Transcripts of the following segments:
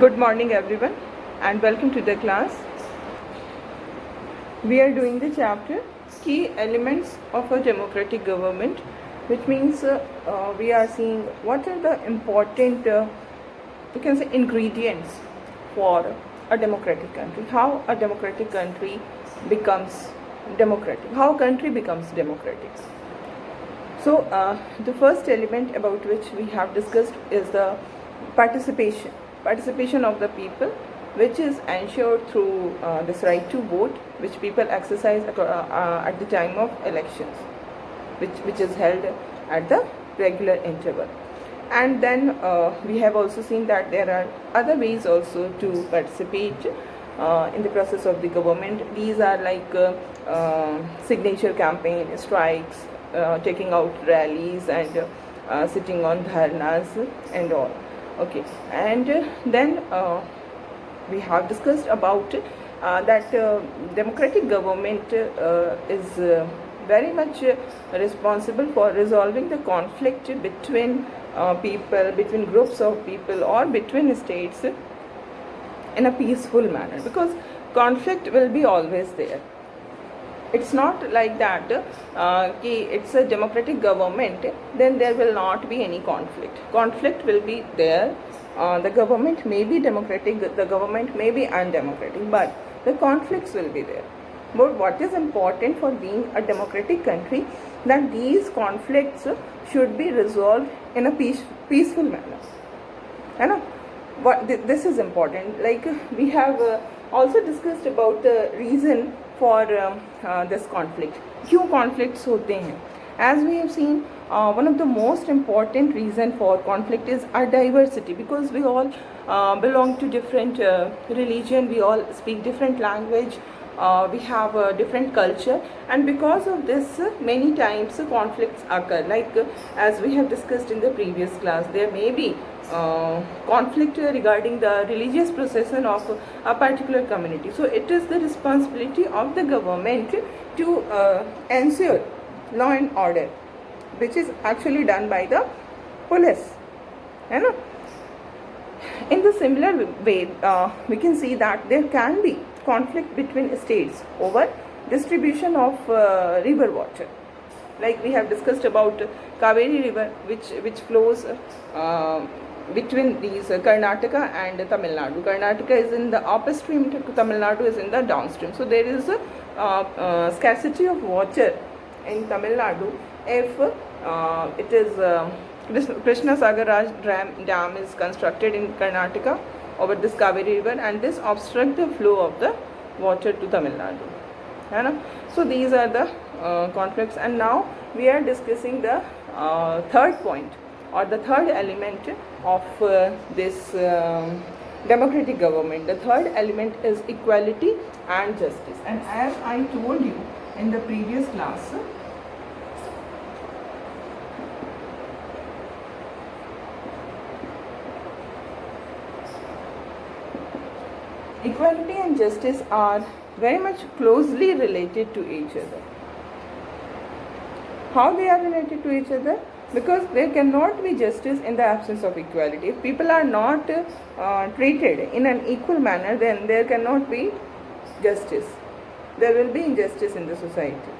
Good morning everyone and welcome to the class. We are doing the chapter Key Elements of a Democratic Government, which means we are seeing what are the important you can say ingredients for a democratic country, how a democratic country becomes democratic, how a country becomes democratic. So the first element about which we have discussed is the participation of the people, which is ensured through this right to vote, which people exercise at the time of elections, which is held at the regular interval. And then we have also seen that there are other ways also to participate in the process of the government. These are like signature campaign, strikes, taking out rallies, and sitting on dharnas and all. Okay, and then we have discussed about that democratic government is very much responsible for resolving the conflict between people, between groups of people, or between states in a peaceful manner, because conflict will be always there. It's not like that it's a democratic government, then there will not be any conflict will be there. The government may be democratic, the government may be undemocratic, but the conflicts will be there. But what is important for being a democratic country, that these conflicts should be resolved in a peaceful manner. This is important. Like we have also discussed about the reason for this conflict. क्यों conflicts होते हैं? As we have seen, one of the most important reason for conflict is our diversity, because we all belong to different religion, we all speak different language, we have a different culture, and because of this many times conflicts occur. Like as we have discussed in the previous class, there may be conflict regarding the religious procession of a particular community. So it is the responsibility of the government to ensure law and order, which is actually done by the police. In the similar way, we can see that there can be conflict between states over distribution of river water. Like we have discussed about Kaveri river, which flows between these Karnataka and Tamil Nadu. Karnataka is in the upstream, Tamil Nadu is in the downstream. So there is a scarcity of water in Tamil Nadu if it is Krishna Sagar dam is constructed in Karnataka over this Kaveri river, and this obstructs the flow of the water to Tamil Nadu. So these are the conflicts, and now we are discussing the third point, or the third element of this democratic government. The third element is equality and justice. And as I told you in the previous class, equality and justice are very much closely related to each other. How they are related to each other? Because there cannot be justice in the absence of equality. If people are not treated in an equal manner, then there cannot be justice. There will be injustice in the society.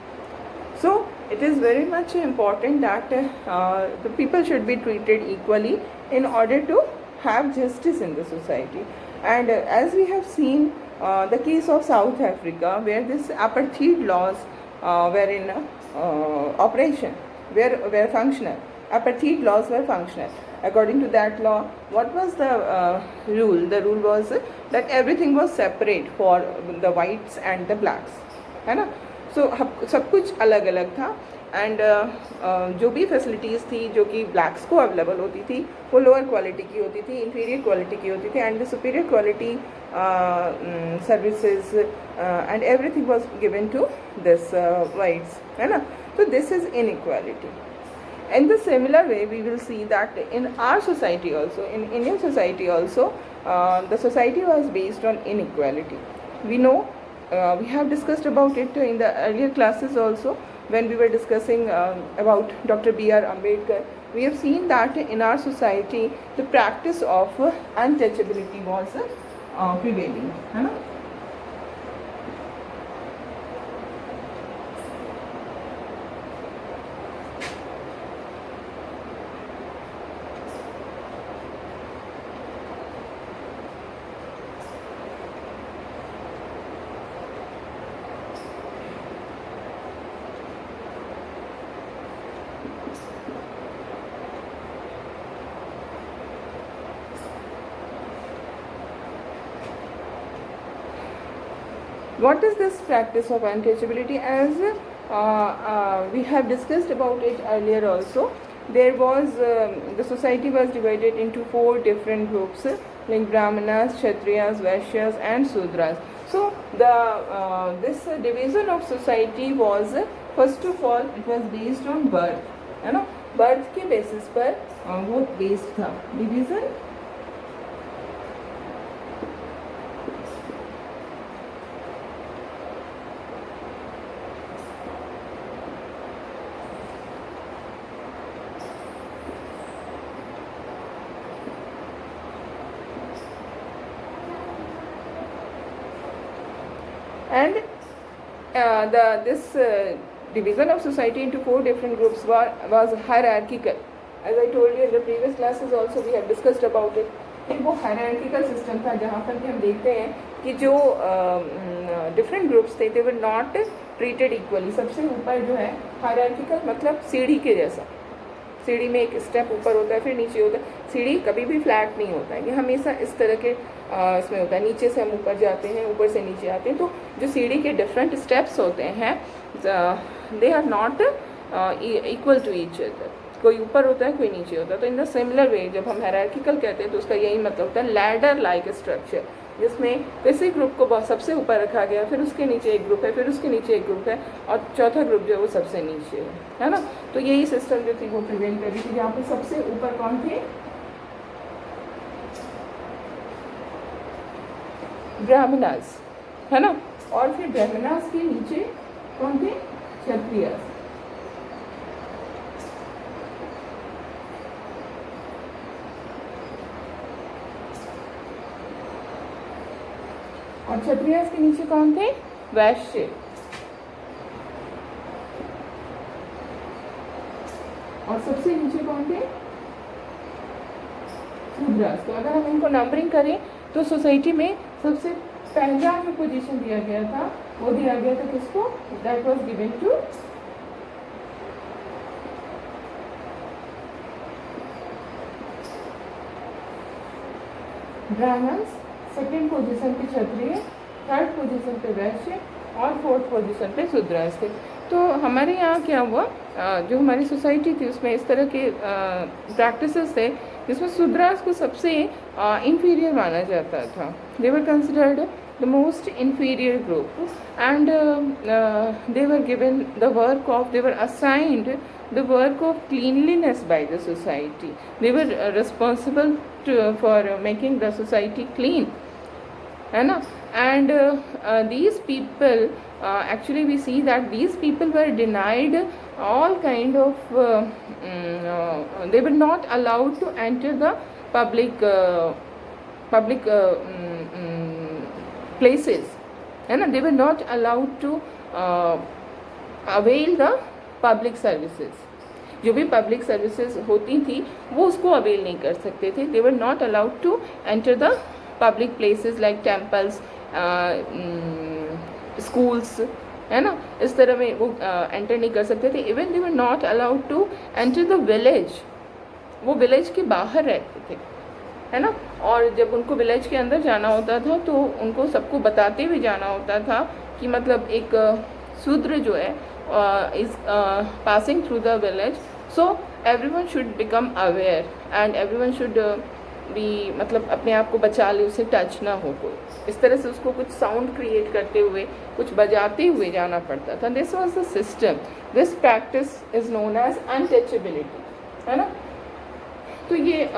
So it is very much important that the people should be treated equally in order to have justice in the society. And as we have seen the case of South Africa, where this apartheid laws were in operation, were functional. Apartheid laws were functional. According to that law, what was the rule? The rule was that everything was separate for the whites and the blacks, है ना? So सब कुछ अलग अलग था, and जो भी facilities थी जो कि ब्लैक्स को अवेलेबल होती थी, वो लोअर क्वालिटी की होती थी, इंफीरियर क्वालिटी की होती थी, and the superior quality services and everything was given to this whites, है ना? So this is inequality. In the similar way, we will see that in our society also, in Indian society also, the society was based on inequality. We know, we have discussed about it in the earlier classes also, when we were discussing about Dr. B.R. Ambedkar, we have seen that in our society the practice of untouchability was prevailing, है ना. What is this practice of untouchability? As we have discussed about it earlier also, there was the society was divided into 4 different groups, like Brahmanas, Kshatriyas, Vaishyas and Sudras. So the this division of society was, first of all, it was based on birth, है ना. Birth के basis पर वो based था division. And this division of society into 4 different groups was hierarchical. As I told you in the previous classes also, we have discussed about it. वो hierarchical system था जहाँ पर कि हम देखते हैं कि जो different groups थे, they were not treated equally. सबसे ऊपर जो है hierarchical मतलब सीढ़ी के जैसा. सीढ़ी में एक स्टेप ऊपर होता है, फिर नीचे होता है. सीढ़ी कभी भी फ्लैट नहीं होता है, ये हमेशा इस तरह के इसमें होता है. नीचे से हम ऊपर जाते हैं, ऊपर से नीचे आते हैं. तो जो सीढ़ी के डिफरेंट स्टेप्स होते हैं, they are not equal to each other. कोई ऊपर होता है, कोई नीचे होता है. तो इन द सिमिलर वे जब हम हायरार्किकल कहते हैं तो उसका यही मतलब होता है लैडर लाइक स्ट्रक्चर, जिसमें किसी ग्रुप को सबसे ऊपर रखा गया, फिर उसके नीचे एक ग्रुप है, फिर उसके नीचे एक ग्रुप है, और चौथा ग्रुप जो है वो सबसे नीचे है ना. तो यही सिस्टम जो थी वो प्रिवेल कर रही थी, जहाँ पे सबसे ऊपर कौन थे? ब्राह्मणास, है ना. और फिर ब्राह्मणास के नीचे कौन थे? क्षत्रियास. और क्षत्रियास के नीचे कौन थे? वैश्य. और सबसे नीचे कौन थे? शूद्रास. तो अगर हम इनको नंबरिंग करें तो सोसाइटी में सबसे पहला जो पोजीशन दिया गया था वो दिया गया था किसको? That was given to Brahmins, second position पे क्षत्रिय, थर्ड पोजीशन पे वैश्य और फोर्थ पोजीशन पे शूद्रास थे. तो हमारे यहाँ क्या हुआ, जो हमारी सोसाइटी थी उसमें इस तरह के प्रैक्टिसेस थे जिसमें शूद्रास को सबसे इंफीरियर माना जाता था. They were considered the most inferior group and they were given the work of, they were assigned the work of cleanliness by the society. They were responsible for making the society clean, है ना. And these people, actually we see that these people were denied all kind of they were not allowed to enter the public places, है ना. They were not allowed to avail the public services. जो भी public services होती थी वो उसको avail नहीं कर सकते थे. They were not allowed to enter the public places like temples, schools, है ना. इस तरह में वो एंटर नहीं कर सकते थे. Even they were not allowed to enter the village. वो विलेज के बाहर रहते थे, है ना. और जब उनको विलेज के अंदर जाना होता था तो उनको सबको बताते हुए जाना होता था कि मतलब एक शूद्र जो है is passing through the village, so everyone should become aware and everyone should be मतलब अपने आप को बचा ले, उसे टच ना हो कोई. इस तरह से उसको कुछ साउंड क्रिएट करते हुए, कुछ बजाते हुए जाना पड़ता था. This was the system. This practice is known as untouchability, है ना. तो ये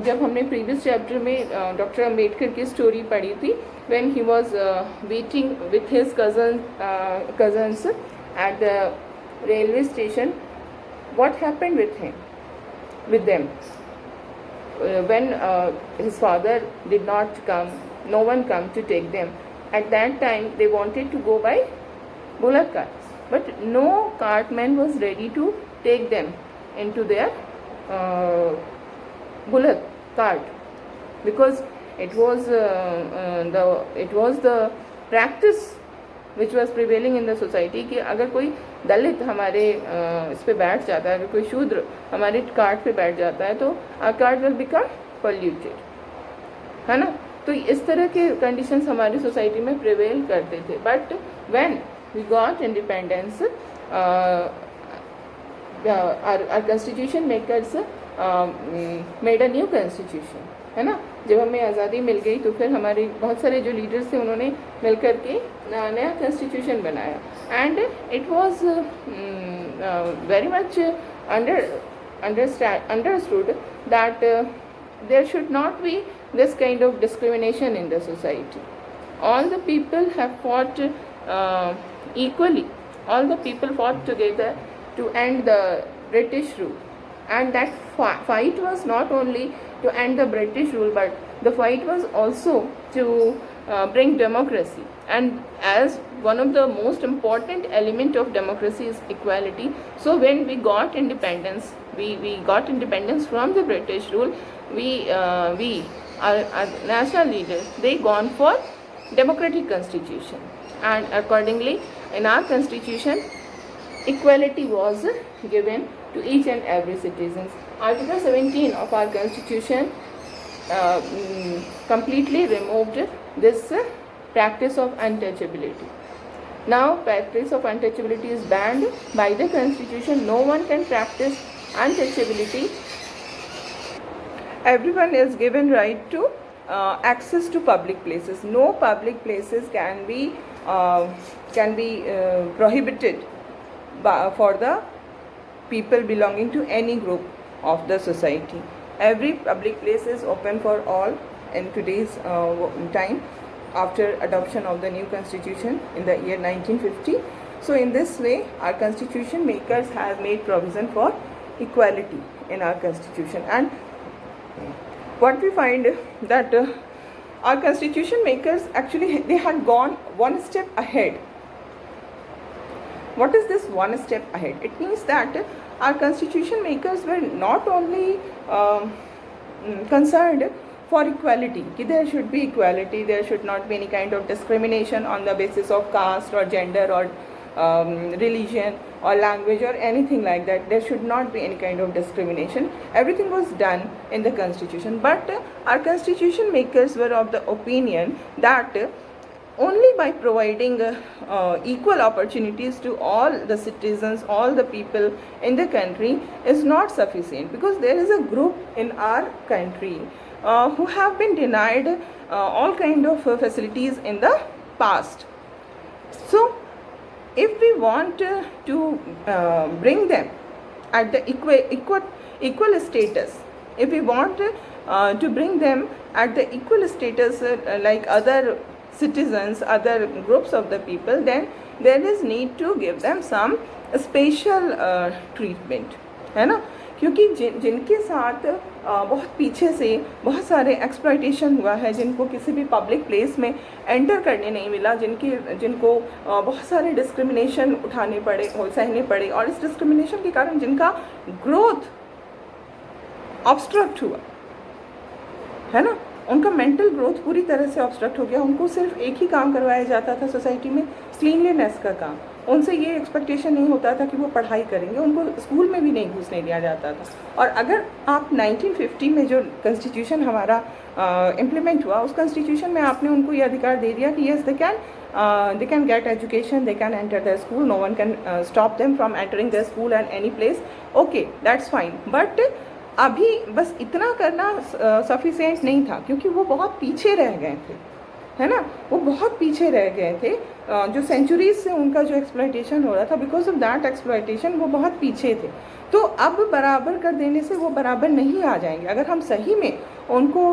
जब हमने प्रीवियस चैप्टर में डॉक्टर अम्बेडकर की स्टोरी पढ़ी थी, when he was waiting with his cousins at the railway station, what happened with him? with them. When his father did not come, no one come to take them. At that time they wanted to go by bullock cart, but no cartman was ready to take them into their bullock cart, because it was the practice which was prevailing in the society कि अगर कोई दलित हमारे इस पे बैठ जाता है, अगर कोई शूद्र हमारे कार्ट पे बैठ जाता है तो our cart will become polluted, है ना. तो इस तरह के कंडीशंस हमारी सोसाइटी में प्रिवेल करते थे. But when we got independence, our constitution makers made a new constitution, है ना. जब हमें आज़ादी मिल गई तो फिर हमारे बहुत सारे जो लीडर्स थे उन्होंने मिल कर के नया कॉन्स्टिट्यूशन बनाया. And it was very much understood that there should not be this kind of discrimination in the society. All the people have fought equally. All the people fought together to end the British rule. And that fight was not only to end the British rule, but the fight was also to bring democracy. And as one of the most important element of democracy is equality. So when we got independence, we got independence from the British rule. Our national leaders, they gone for democratic constitution, and accordingly in our constitution equality was given to each and every citizen. Article 17 of our constitution completely removed this practice of untouchability. Now practice of untouchability is banned by the constitution. No one can practice untouchability. Everyone is given right to access to public places. No public places can be prohibited for the people belonging to any group of the society. Every public place is open for all in today's time, after adoption of the new constitution in the year 1950. So in this way our constitution makers have made provision for equality in our constitution. And what we find that our constitution makers actually they had gone one step ahead. What is this one step ahead? It means that our constitution makers were not only concerned for equality, that there should be equality, there should not be any kind of discrimination on the basis of caste or gender or religion or language or anything like that. There should not be any kind of discrimination. Everything was done in the constitution. But our constitution makers were of the opinion that only by providing equal opportunities to all the citizens, all the people in the country is not sufficient, because there is a group in our country who have been denied all kind of facilities in the past. So if we want to bring them at the equal status, if we want to bring them at the equal status like other citizens, other groups of the people, then there is need to give them some special treatment, है ना. क्योंकि जिनके साथ बहुत पीछे से बहुत सारे एक्सप्लॉयटेशन हुआ है, जिनको किसी भी पब्लिक प्लेस में एंटर करने नहीं मिला, जिनको बहुत सारे डिस्क्रिमिनेशन उठाने पड़े और सहने पड़े, और इस डिस्क्रिमिनेशन के कारण जिनका ग्रोथ ऑब्स्ट्रक्ट हुआ, है ना, उनका मेंटल ग्रोथ पूरी तरह से ऑब्स्ट्रक्ट हो गया. उनको सिर्फ एक ही काम करवाया जाता था सोसाइटी में, क्लीनलीनेस का काम. उनसे ये एक्सपेक्टेशन नहीं होता था कि वो पढ़ाई करेंगे, उनको स्कूल में भी नहीं घुसने दिया जाता था. और अगर आप 1950 में जो कॉन्स्टिट्यूशन हमारा इम्प्लीमेंट हुआ, उस कॉन्स्टिट्यूशन में आपने उनको ये अधिकार दे दिया कि yes they can get education, they can enter the school, no one can stop them from entering the school and any place. Okay, that's fine. But अभी बस इतना करना सफिशिएंट नहीं था, क्योंकि वो बहुत पीछे रह गए थे, है ना. वो बहुत पीछे रह गए थे. जो सेंचुरीज से उनका जो एक्सप्लॉयटेशन हो रहा था, बिकॉज ऑफ दैट एक्सप्लॉयटेशन वो बहुत पीछे थे. तो अब बराबर कर देने से वो बराबर नहीं आ जाएंगे. अगर हम सही में उनको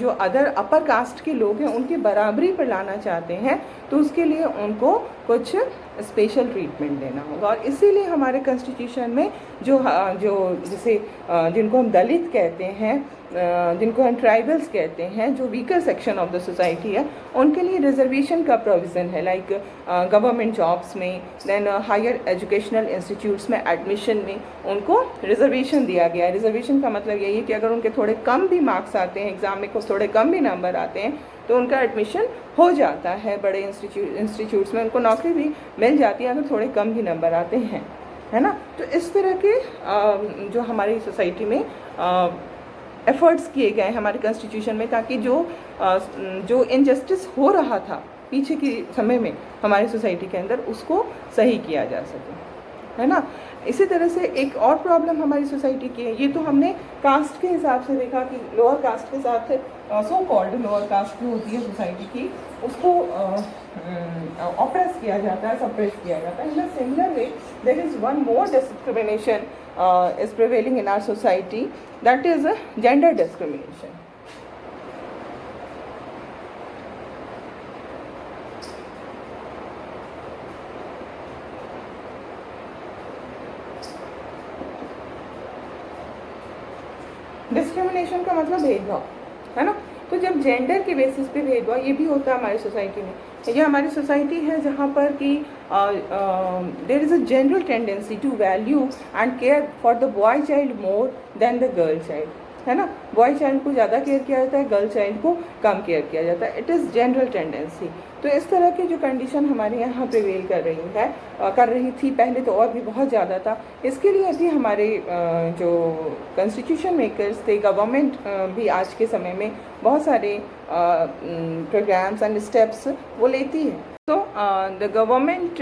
जो अदर अपर कास्ट के लोग हैं उनकी बराबरी पर लाना चाहते हैं, तो उसके लिए उनको कुछ स्पेशल ट्रीटमेंट देना होगा। और इसीलिए हमारे कॉन्स्टिट्यूशन में जो जैसे जिनको हम दलित कहते हैं, जिनको हम ट्राइबल्स कहते हैं, जो weaker section of the society है, उनके लिए रिजर्वेशन का प्रोविज़न है, लाइक गवर्नमेंट जॉब्स में, देन हायर एजुकेशनल इंस्टीट्यूट्स में एडमिशन में उनको रिजर्वेशन दिया गया है। रिजर्वेशन का मतलब यही है कि अगर उनके थोड़े कम भी मार्क्स आते हैं एग्ज़ाम में, कुछ थोड़े कम भी नंबर आते हैं, तो उनका एडमिशन हो जाता है बड़े इंस्टीट्यूट्स में, उनको नौकरी भी मिल जाती है अगर थोड़े कम भी नंबर आते हैं, है ना। तो इस तरह के जो हमारी सोसाइटी में एफर्ट्स किए गए हैं हमारे कॉन्स्टिट्यूशन में, ताकि जो इनजस्टिस हो रहा था पीछे के समय में हमारी सोसाइटी के अंदर, उसको सही किया जा सके, है ना। इसी तरह से एक और प्रॉब्लम हमारी सोसाइटी की है, ये तो हमने कास्ट के हिसाब से देखा कि लोअर कास्ट के साथ सो कॉल्ड लोअर कास्ट जो होती है सोसाइटी की, उसको ऑप्रेस किया जाता है, सप्रेस किया जाता है। In a similar way there is one more discrimination is prevailing in our society, that is gender discrimination. Discrimination का मतलब भेदभाव, है ना। तो जब जेंडर के बेसिस पे भेदभाव, ये भी होता है हमारी सोसाइटी में। ये हमारी सोसाइटी है जहाँ पर कि there is a general tendency to value and care for the boy child more than the girl child, है ना। बॉय चाइल्ड को ज़्यादा केयर किया जाता है, गर्ल चाइल्ड को कम केयर किया जाता है। It is general tendency. तो इस तरह की जो कंडीशन हमारे यहाँ प्रिवेल कर रही थी पहले, तो और भी बहुत ज़्यादा था। इसके लिए अभी हमारे जो कॉन्स्टिट्यूशन मेकर्स थे, गवर्नमेंट भी आज के समय में बहुत सारे प्रोग्राम्स एंड स्टेप्स वो लेती है। तो the government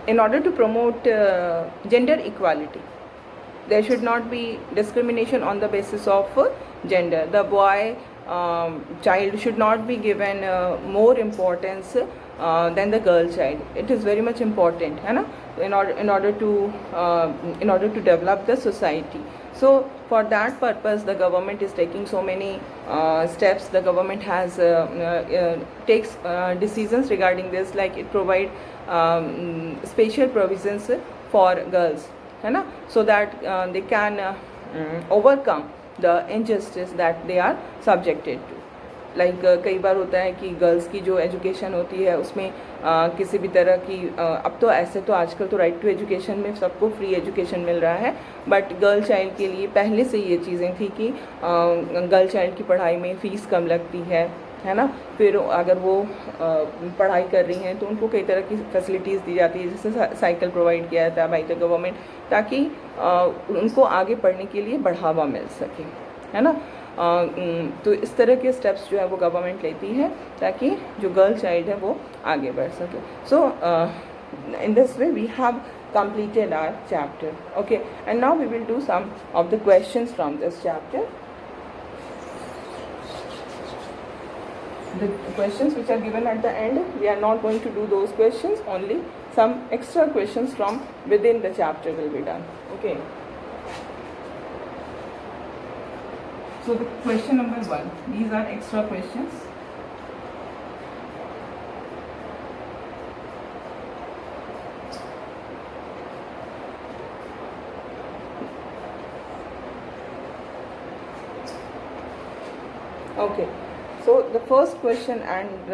in order to promote gender equality, there should not be discrimination on the basis of gender. The boy child should not be given more importance than the girl child. It is very much important, है ना, in order to develop the society. So for that purpose the government is taking so many steps. The government has takes decisions regarding this, like it provide special provisions for girls, है ना, so that they can overcome the injustice that they are subjected to. Like कई बार होता है कि girls की जो education होती है उसमें किसी भी तरह की अब तो ऐसे तो आजकल तो राइट टू एजुकेशन में सबको फ्री एजुकेशन मिल रहा है, बट गर्ल चाइल्ड के लिए पहले से ये चीज़ें थी कि गर्ल चाइल्ड की पढ़ाई में फ़ीस कम लगती है ना। फिर अगर वो पढ़ाई कर रही हैं तो उनको कई तरह की फैसिलिटीज़ दी जाती है, जैसे साइकिल प्रोवाइड किया जाता है बाय द गवर्नमेंट, ताकि उनको आगे पढ़ने के लिए बढ़ावा मिल सके, है ना। तो इस तरह के स्टेप्स जो है वो गवर्नमेंट लेती है ताकि जो गर्ल चाइल्ड है वो आगे बढ़ सके। So in this way we have completed our chapter. Okay, and now we will do some of the questions from this chapter. The questions which are given at the end, we are not going to do those questions, only some extra questions from within the chapter will be done. Okay. So the question number 1, these are extra questions. Okay, so the first question and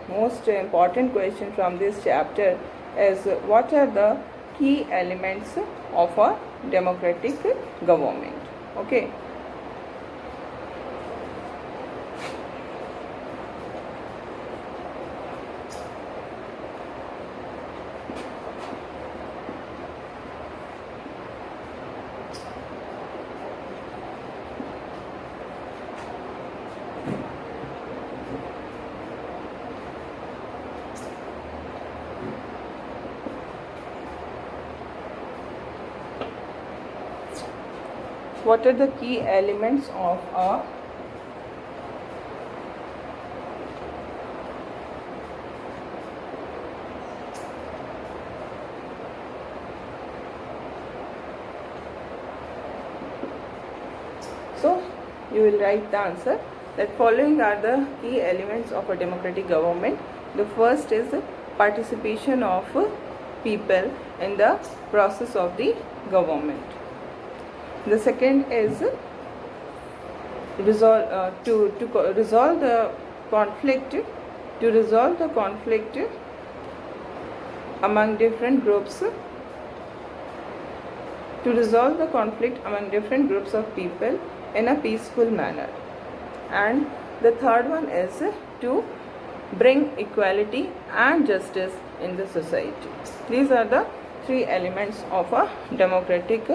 most important question from this chapter is, what are the key elements of a democratic government? Okay. What are the key elements of a So you will write the answer that following are the key elements of a democratic government. The first is participation of people in the process of the government. The second is resolve the conflict among different groups of people in a peaceful manner. And the third one is to bring equality and justice in the society. These are the three elements of a democratic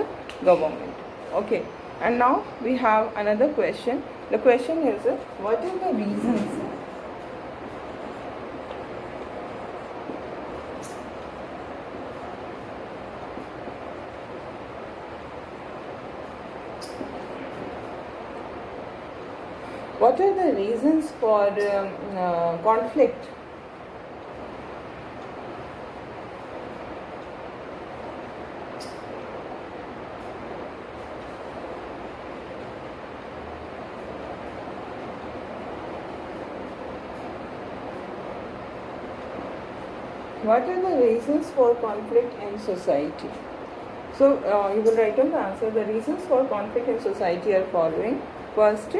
government. Okay, and now we have another question. The question is, what are the reasons for conflict? What are the reasons for conflict in society? So you will write down the answer. The reasons for conflict in society are following. First,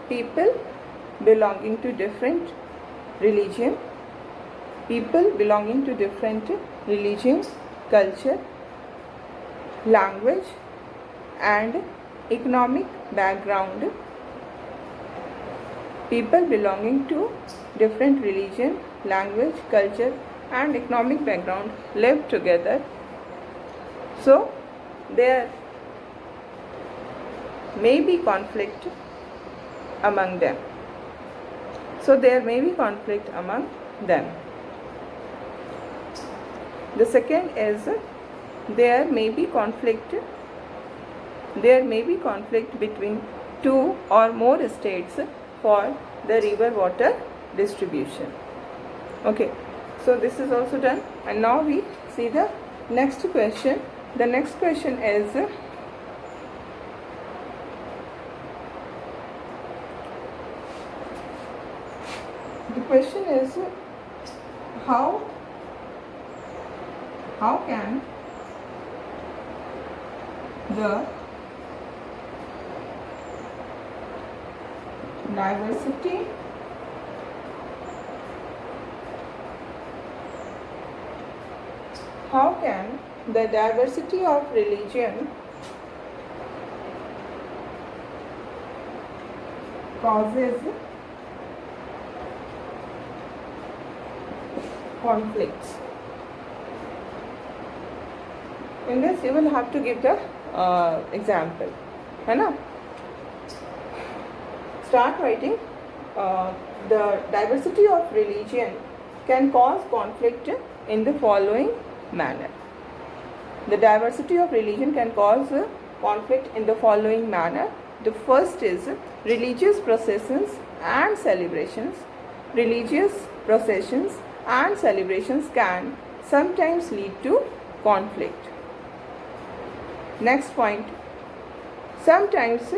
people belonging to different religion, culture, language and economic background. People belonging to different religion, language, culture and economic background live together. So there may be conflict among them. The second is there may be conflict between two or more states for the river water distribution. Okay, so this is also done, and now we see the next question. The next question is, how can the diversity of religion causes conflicts? In this you will have to give the example, है ना? Start writing. The diversity of religion can cause conflict in the following manner. The diversity of religion can cause conflict in the following manner. The first is religious processions and celebrations. Religious processions and celebrations can sometimes lead to conflict. Next point, sometimes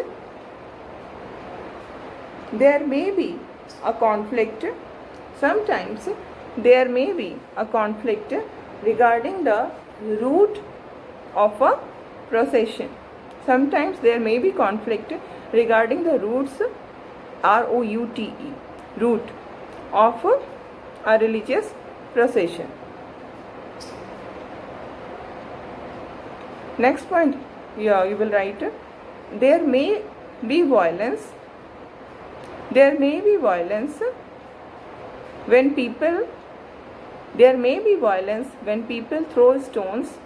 there may be a conflict regarding the route of a procession. Sometimes there may be conflict regarding the routes, ROUTE, route of a religious procession. Next point, yeah, you will write, there may be violence when people throw stones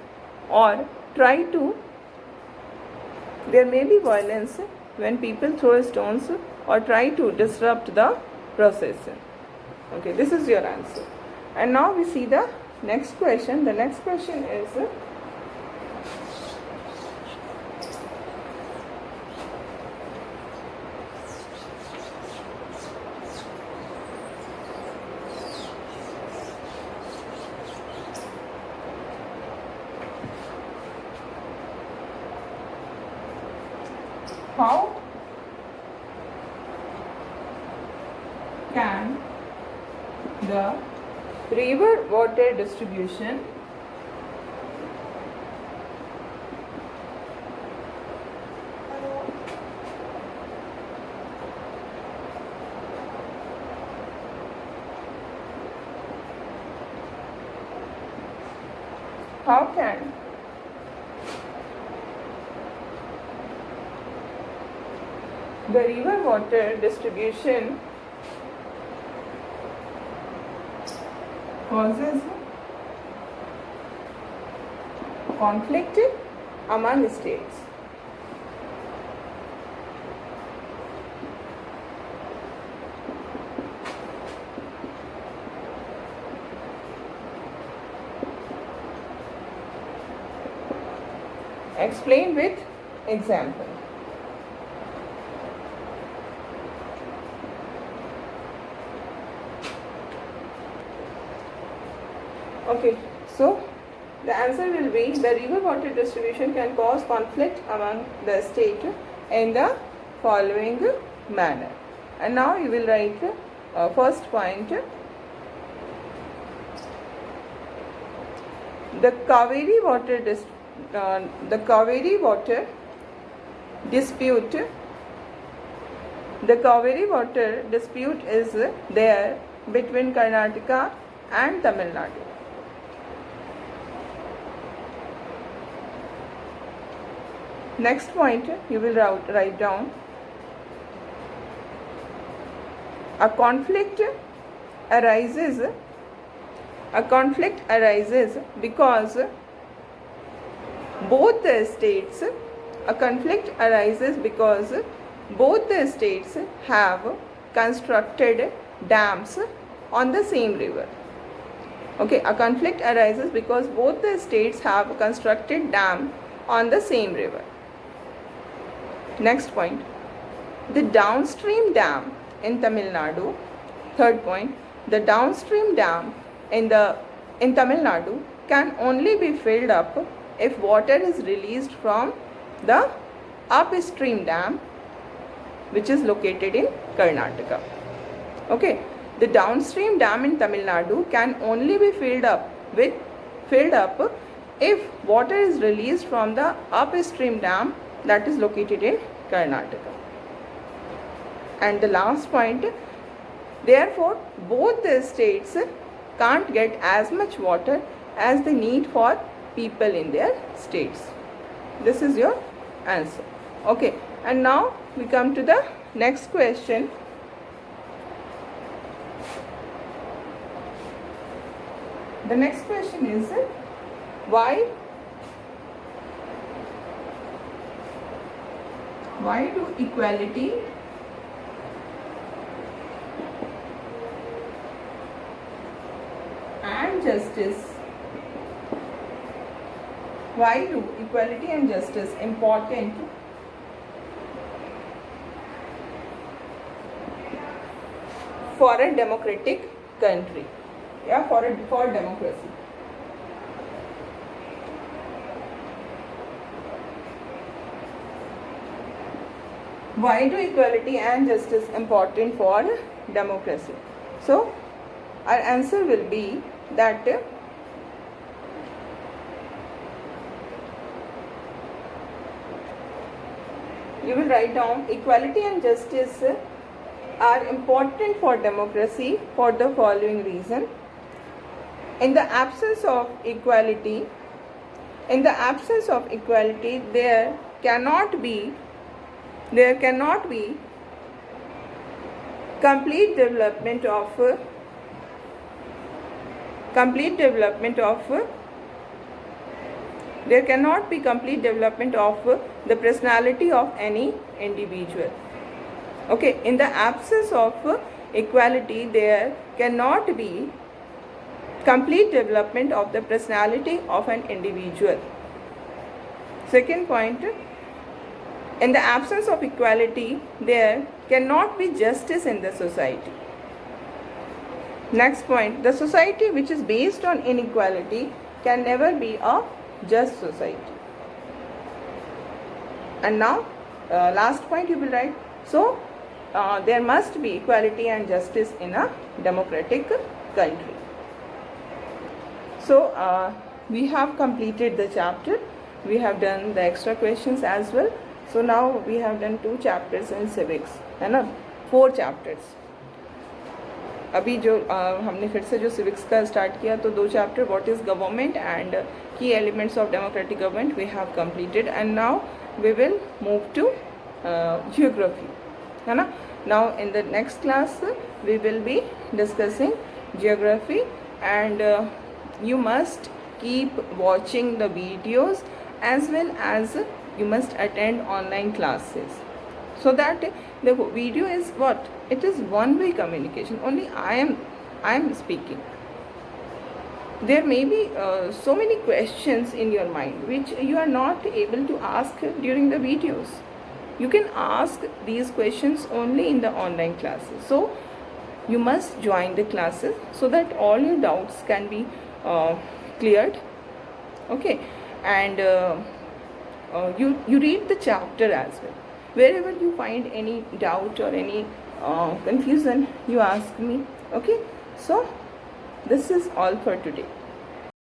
or try to disrupt the procession. Okay, this is your answer. And now we see the next question. The next question is, how can the River water distribution how can the river water distribution causes conflict among states? Explain with example. Okay, so the answer will be the river water distribution can cause conflict among the state in the following manner. And now you will write first point. The Kaveri water dispute is there between Karnataka and Tamil Nadu. Next point you will write down. A conflict arises because both the states have constructed dams on the same river. Okay, a conflict arises because both the states have constructed dam on the same river. Next point, the downstream dam in Tamil Nadu. Third point, the downstream dam in Tamil Nadu can only be filled up if water is released from the upstream dam which is located in Karnataka. Okay, the downstream dam in Tamil Nadu can only be filled up if water is released from the upstream dam that is located in Karnataka. And the last point, therefore both the states can't get as much water as they need for people in their states. This is your answer. Okay, and now we come to the next question. The next question is, why do equality and justice important for a democratic country? Yeah, for democracy. Why do equality and justice important for democracy? So our answer will be that you will write down equality and justice are important for democracy for the following reason. In the absence of equality, there cannot be complete development of the personality of any individual. Okay, in the absence of equality, there cannot be complete development of the personality of an individual. Second point, in the absence of equality, there cannot be justice in the society. Next point, the society which is based on inequality can never be a just society. And now, last point you will write. So, there must be equality and justice in a democratic country. So we have completed the chapter. We have done the extra questions as well. So now we have done 2 chapters in civics, है ना, 4 chapters. अभी जो हमने फिर से जो civics का start किया, तो 2 chapter, what is government and key elements of democratic government we have completed, and now we will move to geography, है ना. Now in the next class we will be discussing geography, and you must keep watching the videos as well as you must attend online classes, so that the video is what, it is one way communication, only I am speaking. There may be so many questions in your mind which you are not able to ask during the videos. You can ask these questions only in the online classes, so you must join the classes so that all your doubts can be cleared. Okay, and you read the chapter as well. Wherever you find any doubt or any confusion, you ask me. Okay, so this is all for today.